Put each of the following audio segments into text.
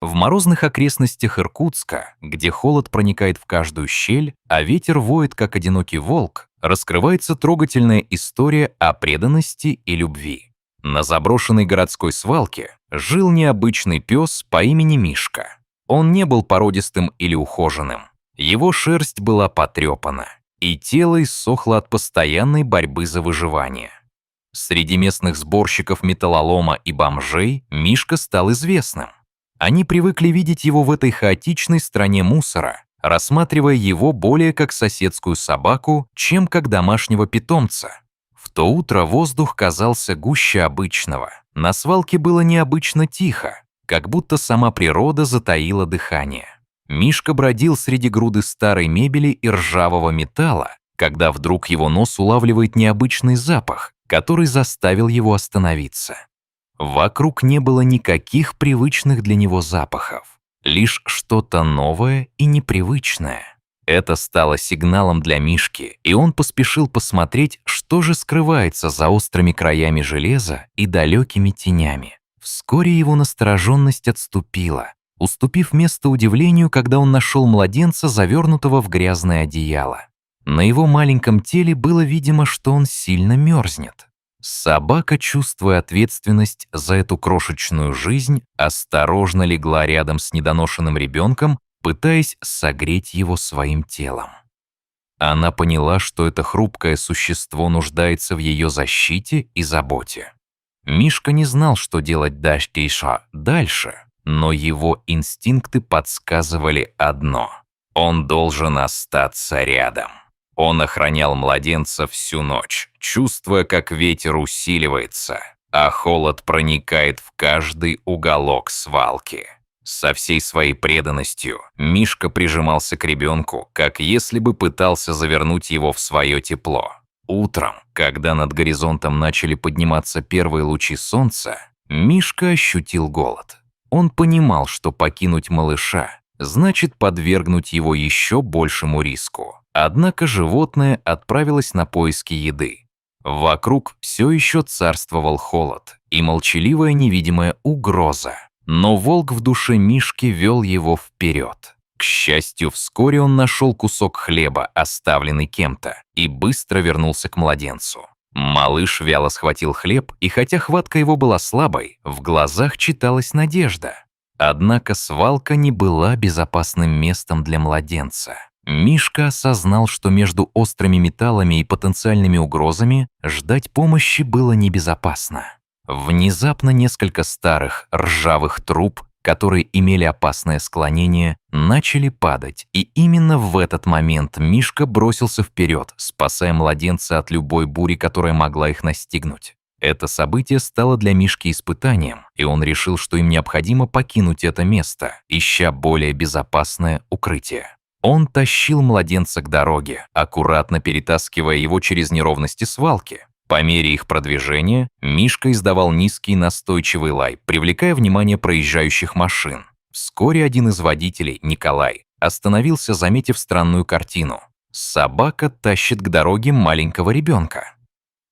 В морозных окрестностях Иркутска, где холод проникает в каждую щель, а ветер воет, как одинокий волк, раскрывается трогательная история о преданности и любви. На заброшенной городской свалке жил необычный пес по имени Мишка. Он не был породистым или ухоженным. Его шерсть была потрепана, и тело иссохло от постоянной борьбы за выживание. Среди местных сборщиков металлолома и бомжей Мишка стал известным. Они привыкли видеть его в этой хаотичной стране мусора, рассматривая его более как соседскую собаку, чем как домашнего питомца. В то утро воздух казался гуще обычного. На свалке было необычно тихо, как будто сама природа затаила дыхание. Мишка бродил среди груды старой мебели и ржавого металла, когда вдруг его нос улавливает необычный запах, который заставил его остановиться. Вокруг не было никаких привычных для него запахов, лишь что-то новое и непривычное. Это стало сигналом для Мишки, и он поспешил посмотреть, что же скрывается за острыми краями железа и далекими тенями. Вскоре его настороженность отступила, уступив место удивлению, когда он нашел младенца, завернутого в грязное одеяло. На его маленьком теле было видимо, что он сильно мерзнет. Собака, чувствуя ответственность за эту крошечную жизнь, осторожно легла рядом с недоношенным ребенком, пытаясь согреть его своим телом. Она поняла, что это хрупкое существо нуждается в ее защите и заботе. Мишка не знал, что делать дальше, но его инстинкты подсказывали одно: он должен остаться рядом. Он охранял младенца всю ночь, чувствуя, как ветер усиливается, а холод проникает в каждый уголок свалки. Со всей своей преданностью Мишка прижимался к ребенку, как если бы пытался завернуть его в свое тепло. Утром, когда над горизонтом начали подниматься первые лучи солнца, Мишка ощутил голод. Он понимал, что покинуть малыша значит подвергнуть его еще большему риску. Однако животное отправилось на поиски еды. Вокруг все еще царствовал холод и молчаливая невидимая угроза. Но волк в душе Мишки вел его вперед. К счастью, вскоре он нашел кусок хлеба, оставленный кем-то, и быстро вернулся к младенцу. Малыш вяло схватил хлеб, и хотя хватка его была слабой, в глазах читалась надежда. Однако свалка не была безопасным местом для младенца. Мишка осознал, что между острыми металлами и потенциальными угрозами ждать помощи было небезопасно. Внезапно несколько старых ржавых труб, которые имели опасное склонение, начали падать, и именно в этот момент Мишка бросился вперед, спасая младенца от любой бури, которая могла их настигнуть. Это событие стало для Мишки испытанием, и он решил, что им необходимо покинуть это место, ища более безопасное укрытие. Он тащил младенца к дороге, аккуратно перетаскивая его через неровности свалки. По мере их продвижения Мишка издавал низкий настойчивый лай, привлекая внимание проезжающих машин. Вскоре один из водителей, Николай, остановился, заметив странную картину. Собака тащит к дороге маленького ребенка.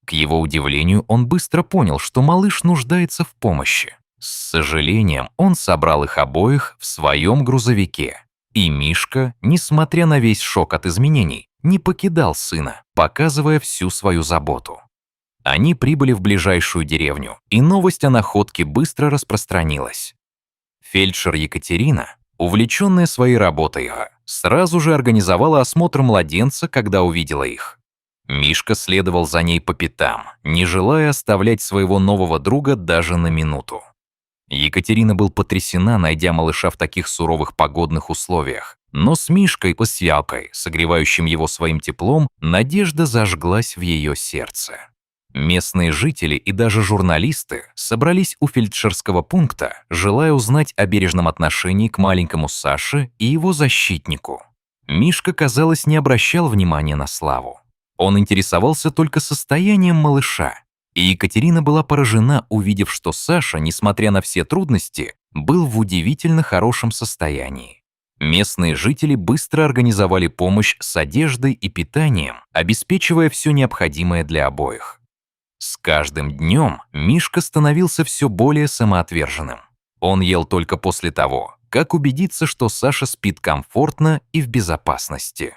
К его удивлению, он быстро понял, что малыш нуждается в помощи. С сожалением он собрал их обоих в своем грузовике. И Мишка, несмотря на весь шок от изменений, не покидал сына, показывая всю свою заботу. Они прибыли в ближайшую деревню, и новость о находке быстро распространилась. Фельдшер Екатерина, увлеченная своей работой, сразу же организовала осмотр младенца, когда увидела их. Мишка следовал за ней по пятам, не желая оставлять своего нового друга даже на минуту. Екатерина была потрясена, найдя малыша в таких суровых погодных условиях. Но с Мишкой посвялкой, согревающим его своим теплом, надежда зажглась в ее сердце. Местные жители и даже журналисты собрались у фельдшерского пункта, желая узнать о бережном отношении к маленькому Саше и его защитнику. Мишка, казалось, не обращал внимания на славу. Он интересовался только состоянием малыша. И Екатерина была поражена, увидев, что Саша, несмотря на все трудности, был в удивительно хорошем состоянии. Местные жители быстро организовали помощь с одеждой и питанием, обеспечивая все необходимое для обоих. С каждым днем Мишка становился все более самоотверженным. Он ел только после того, как убедиться, что Саша спит комфортно и в безопасности.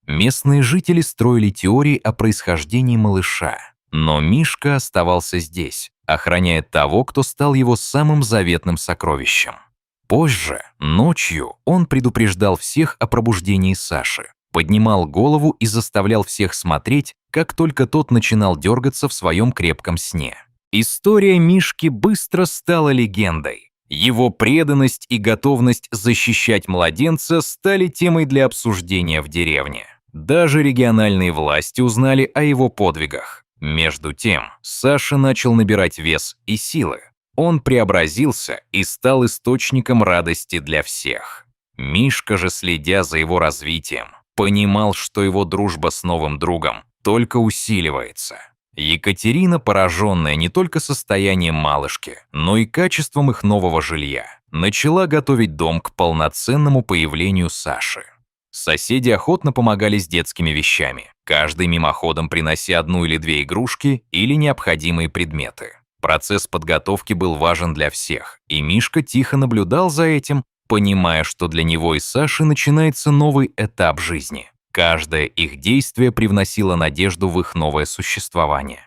Местные жители строили теории о происхождении малыша, но Мишка оставался здесь, охраняя того, кто стал его самым заветным сокровищем. Позже, ночью, он предупреждал всех о пробуждении Саши, поднимал голову и заставлял всех смотреть, как только тот начинал дергаться в своем крепком сне. История Мишки быстро стала легендой. Его преданность и готовность защищать младенца стали темой для обсуждения в деревне. Даже региональные власти узнали о его подвигах. Между тем, Саша начал набирать вес и силы. Он преобразился и стал источником радости для всех. Мишка же, следя за его развитием, понимал, что его дружба с новым другом только усиливается. Екатерина, пораженная не только состоянием малышки, но и качеством их нового жилья, начала готовить дом к полноценному появлению Саши. Соседи охотно помогали с детскими вещами, каждый мимоходом принося одну или две игрушки или необходимые предметы. Процесс подготовки был важен для всех, и Мишка тихо наблюдал за этим, понимая, что для него и Саши начинается новый этап жизни. Каждое их действие привносило надежду в их новое существование.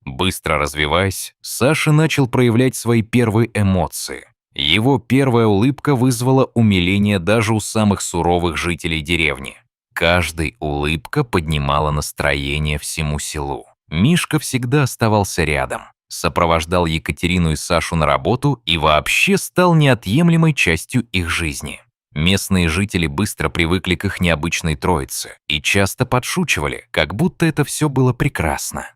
Быстро развиваясь, Саша начал проявлять свои первые эмоции. Его первая улыбка вызвала умиление даже у самых суровых жителей деревни. Каждая улыбка поднимала настроение всему селу. Мишка всегда оставался рядом, сопровождал Екатерину и Сашу на работу и вообще стал неотъемлемой частью их жизни. Местные жители быстро привыкли к их необычной троице и часто подшучивали, как будто это все было прекрасно.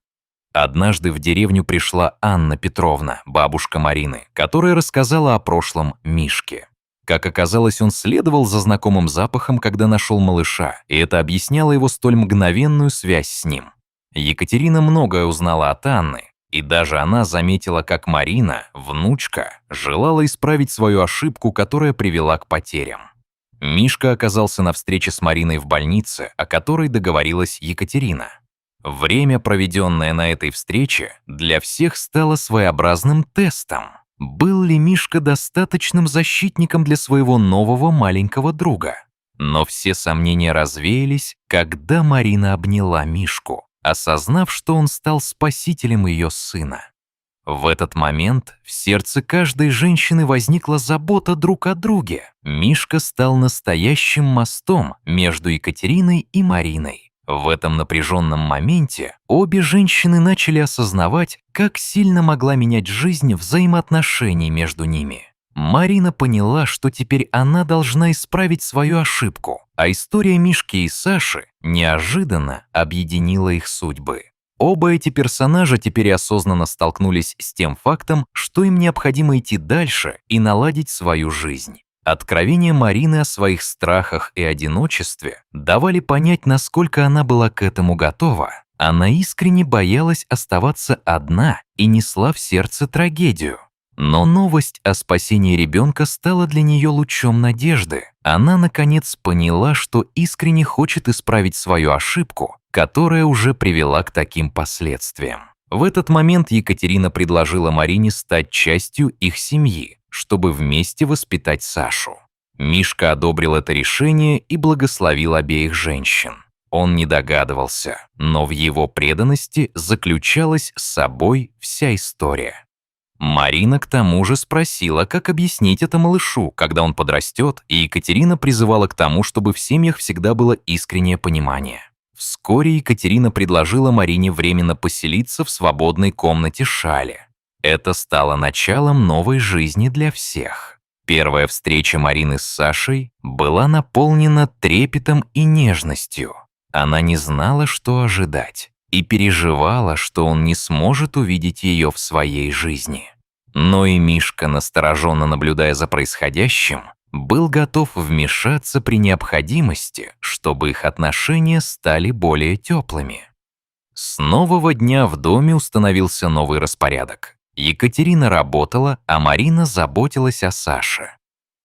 Однажды в деревню пришла Анна Петровна, бабушка Марины, которая рассказала о прошлом Мишке. Как оказалось, он следовал за знакомым запахом, когда нашел малыша, и это объясняло его столь мгновенную связь с ним. Екатерина многое узнала от Анны, и даже она заметила, как Марина, внучка, желала исправить свою ошибку, которая привела к потерям. Мишка оказался на встрече с Мариной в больнице, о которой договорилась Екатерина. Время, проведенное на этой встрече, для всех стало своеобразным тестом. Был ли Мишка достаточным защитником для своего нового маленького друга? Но все сомнения развеялись, когда Марина обняла Мишку, осознав, что он стал спасителем ее сына. В этот момент в сердце каждой женщины возникла забота друг о друге. Мишка стал настоящим мостом между Екатериной и Мариной. В этом напряженном моменте обе женщины начали осознавать, как сильно могла менять жизнь взаимоотношений между ними. Марина поняла, что теперь она должна исправить свою ошибку, а история Мишки и Саши неожиданно объединила их судьбы. Оба эти персонажа теперь осознанно столкнулись с тем фактом, что им необходимо идти дальше и наладить свою жизнь. Откровения Марины о своих страхах и одиночестве давали понять, насколько она была к этому готова. Она искренне боялась оставаться одна и несла в сердце трагедию. Но новость о спасении ребенка стала для нее лучом надежды. Она, наконец, поняла, что искренне хочет исправить свою ошибку, которая уже привела к таким последствиям. В этот момент Екатерина предложила Марине стать частью их семьи, чтобы вместе воспитать Сашу. Мишка одобрил это решение и благословил обеих женщин. Он не догадывался, но в его преданности заключалась с собой вся история. Марина к тому же спросила, как объяснить это малышу, когда он подрастет, и Екатерина призывала к тому, чтобы в семьях всегда было искреннее понимание. Вскоре Екатерина предложила Марине временно поселиться в свободной комнате Шали. Это стало началом новой жизни для всех. Первая встреча Марины с Сашей была наполнена трепетом и нежностью. Она не знала, что ожидать, и переживала, что он не сможет увидеть ее в своей жизни. Но и Мишка, настороженно наблюдая за происходящим, был готов вмешаться при необходимости, чтобы их отношения стали более теплыми. С нового дня в доме установился новый распорядок. Екатерина работала, а Марина заботилась о Саше.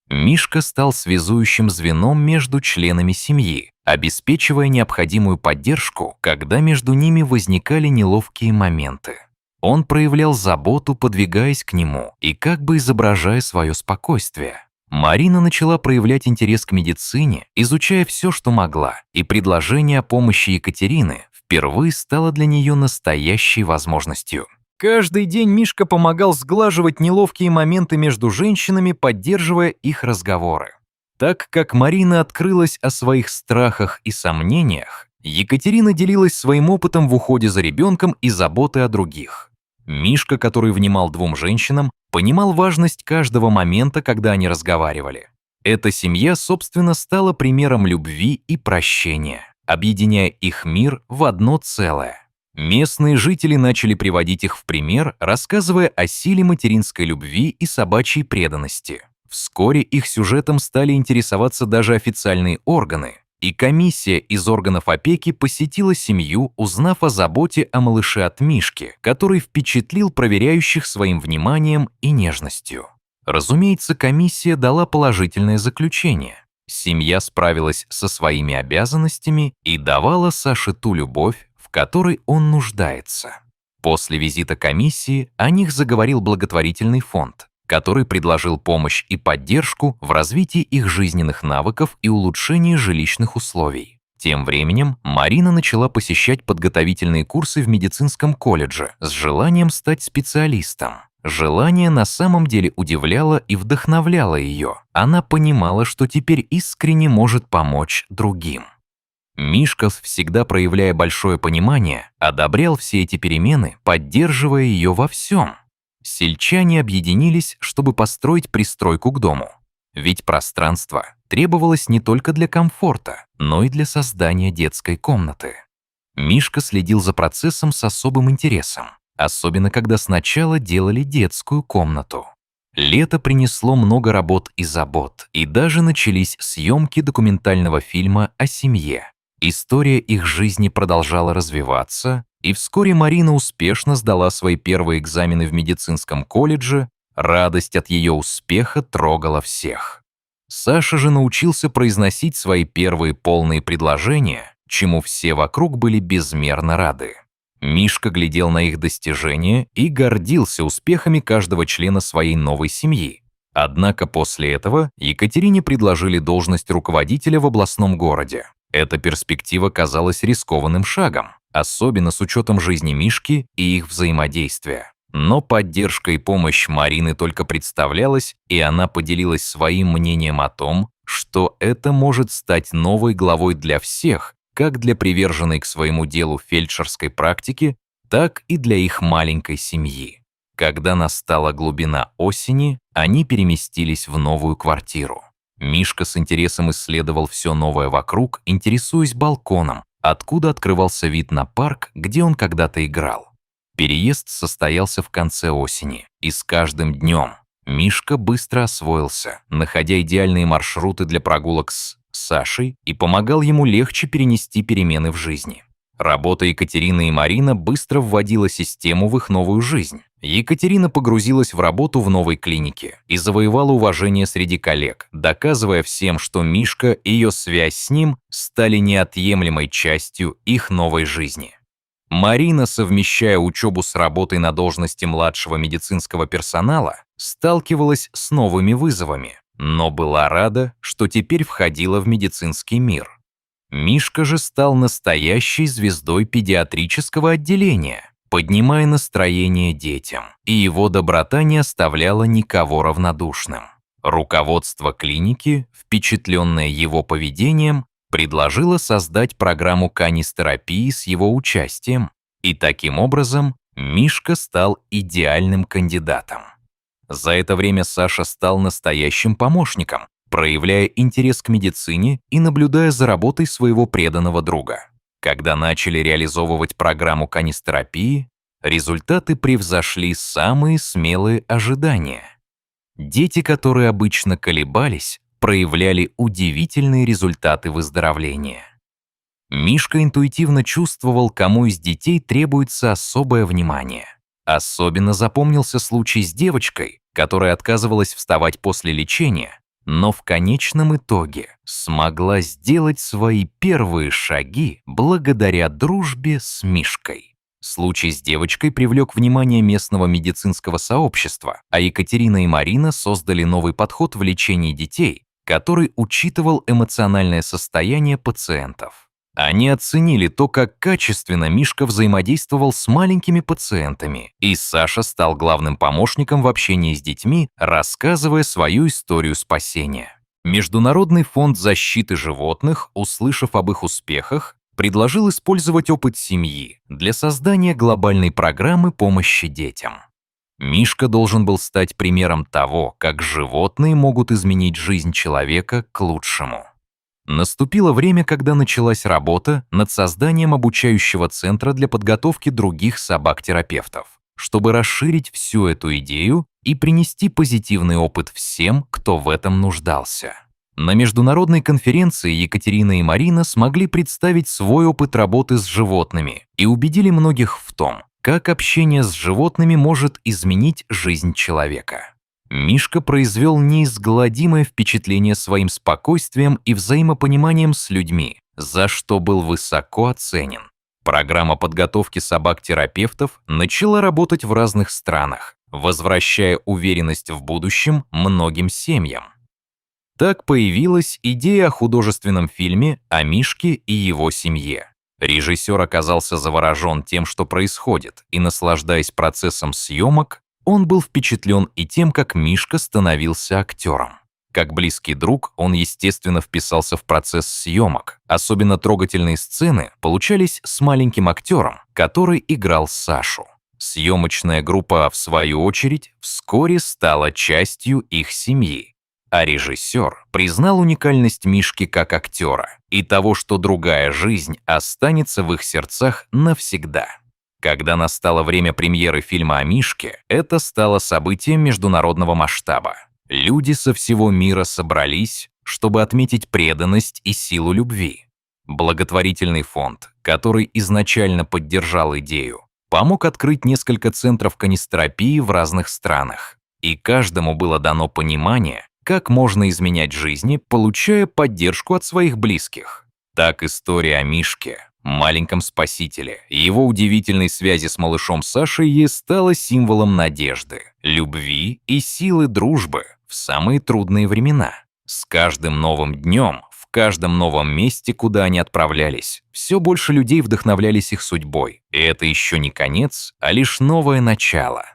Мишка стал связующим звеном между членами семьи, обеспечивая необходимую поддержку, когда между ними возникали неловкие моменты. Он проявлял заботу, подвигаясь к нему и как бы изображая свое спокойствие. Марина начала проявлять интерес к медицине, изучая все, что могла, и предложение о помощи Екатерины впервые стало для нее настоящей возможностью. Каждый день Мишка помогал сглаживать неловкие моменты между женщинами, поддерживая их разговоры. Так как Марина открылась о своих страхах и сомнениях, Екатерина делилась своим опытом в уходе за ребенком и заботой о других. Мишка, который внимал двум женщинам, понимал важность каждого момента, когда они разговаривали. Эта семья, собственно, стала примером любви и прощения, объединяя их мир в одно целое. Местные жители начали приводить их в пример, рассказывая о силе материнской любви и собачьей преданности. Вскоре их сюжетом стали интересоваться даже официальные органы, и комиссия из органов опеки посетила семью, узнав о заботе о малыше от Мишки, который впечатлил проверяющих своим вниманием и нежностью. Разумеется, комиссия дала положительное заключение. Семья справилась со своими обязанностями и давала Саше ту любовь, в которой он нуждается. После визита комиссии о них заговорил благотворительный фонд, который предложил помощь и поддержку в развитии их жизненных навыков и улучшении жилищных условий. Тем временем Марина начала посещать подготовительные курсы в медицинском колледже с желанием стать специалистом. Желание на самом деле удивляло и вдохновляло ее. Она понимала, что теперь искренне может помочь другим. Мишка, всегда проявляя большое понимание, одобрял все эти перемены, поддерживая ее во всем. Сельчане объединились, чтобы построить пристройку к дому. Ведь пространство требовалось не только для комфорта, но и для создания детской комнаты. Мишка следил за процессом с особым интересом, особенно когда сначала делали детскую комнату. Лето принесло много работ и забот, и даже начались съемки документального фильма о семье. История их жизни продолжала развиваться, и вскоре Марина успешно сдала свои первые экзамены в медицинском колледже. Радость от ее успеха трогала всех. Саша же научился произносить свои первые полные предложения, чему все вокруг были безмерно рады. Мишка глядел на их достижения и гордился успехами каждого члена своей новой семьи. Однако после этого Екатерине предложили должность руководителя в областном городе. Эта перспектива казалась рискованным шагом, особенно с учетом жизни Мишки и их взаимодействия. Но поддержка и помощь Марины только представлялась, и она поделилась своим мнением о том, что это может стать новой главой для всех, как для приверженной к своему делу фельдшерской практики, так и для их маленькой семьи. Когда настала глубина осени, они переместились в новую квартиру. Мишка с интересом исследовал все новое вокруг, интересуясь балконом, откуда открывался вид на парк, где он когда-то играл. Переезд состоялся в конце осени, и с каждым днем Мишка быстро освоился, находя идеальные маршруты для прогулок с Сашей и помогал ему легче перенести перемены в жизни. Работа Екатерины и Марина быстро вводила систему в их новую жизнь. Екатерина погрузилась в работу в новой клинике и завоевала уважение среди коллег, доказывая всем, что Мишка и ее связь с ним стали неотъемлемой частью их новой жизни. Марина, совмещая учебу с работой на должности младшего медицинского персонала, сталкивалась с новыми вызовами, но была рада, что теперь входила в медицинский мир. Мишка же стал настоящей звездой педиатрического отделения, поднимая настроение детям, и его доброта не оставляла никого равнодушным. Руководство клиники, впечатленное его поведением, предложило создать программу канистерапии с его участием, и таким образом Мишка стал идеальным кандидатом. За это время Саша стал настоящим помощником, проявляя интерес к медицине и наблюдая за работой своего преданного друга. Когда начали реализовывать программу канистерапии, результаты превзошли самые смелые ожидания. Дети, которые обычно колебались, проявляли удивительные результаты выздоровления. Мишка интуитивно чувствовал, кому из детей требуется особое внимание. Особенно запомнился случай с девочкой, которая отказывалась вставать после лечения, но в конечном итоге смогла сделать свои первые шаги благодаря дружбе с Мишкой. Случай с девочкой привлек внимание местного медицинского сообщества, а Екатерина и Марина создали новый подход в лечении детей, который учитывал эмоциональное состояние пациентов. Они оценили то, как качественно Мишка взаимодействовал с маленькими пациентами, и Саша стал главным помощником в общении с детьми, рассказывая свою историю спасения. Международный фонд защиты животных, услышав об их успехах, предложил использовать опыт семьи для создания глобальной программы помощи детям. Мишка должен был стать примером того, как животные могут изменить жизнь человека к лучшему. Наступило время, когда началась работа над созданием обучающего центра для подготовки других собак-терапевтов, чтобы расширить всю эту идею и принести позитивный опыт всем, кто в этом нуждался. На международной конференции Екатерина и Марина смогли представить свой опыт работы с животными и убедили многих в том, как общение с животными может изменить жизнь человека. Мишка произвел неизгладимое впечатление своим спокойствием и взаимопониманием с людьми, за что был высоко оценен. Программа подготовки собак-терапевтов начала работать в разных странах, возвращая уверенность в будущем многим семьям. Так появилась идея о художественном фильме о Мишке и его семье. Режиссер оказался заворожен тем, что происходит, и, наслаждаясь процессом съемок, он был впечатлен и тем, как Мишка становился актером. Как близкий друг, он, естественно, вписался в процесс съемок. Особенно трогательные сцены получались с маленьким актером, который играл Сашу. Съемочная группа, в свою очередь, вскоре стала частью их семьи. А режиссер признал уникальность Мишки как актера и того, что другая жизнь останется в их сердцах навсегда. Когда настало время премьеры фильма о Мишке, это стало событием международного масштаба. Люди со всего мира собрались, чтобы отметить преданность и силу любви. Благотворительный фонд, который изначально поддержал идею, помог открыть несколько центров канистерапии в разных странах, и каждому было дано понимание, как можно изменять жизни, получая поддержку от своих близких. Так история о Мишке, маленьком спасителе, и его удивительной связи с малышом Сашей стала символом надежды, любви и силы дружбы в самые трудные времена. С каждым новым днем, в каждом новом месте, куда они отправлялись, все больше людей вдохновлялись их судьбой. И это еще не конец, а лишь новое начало.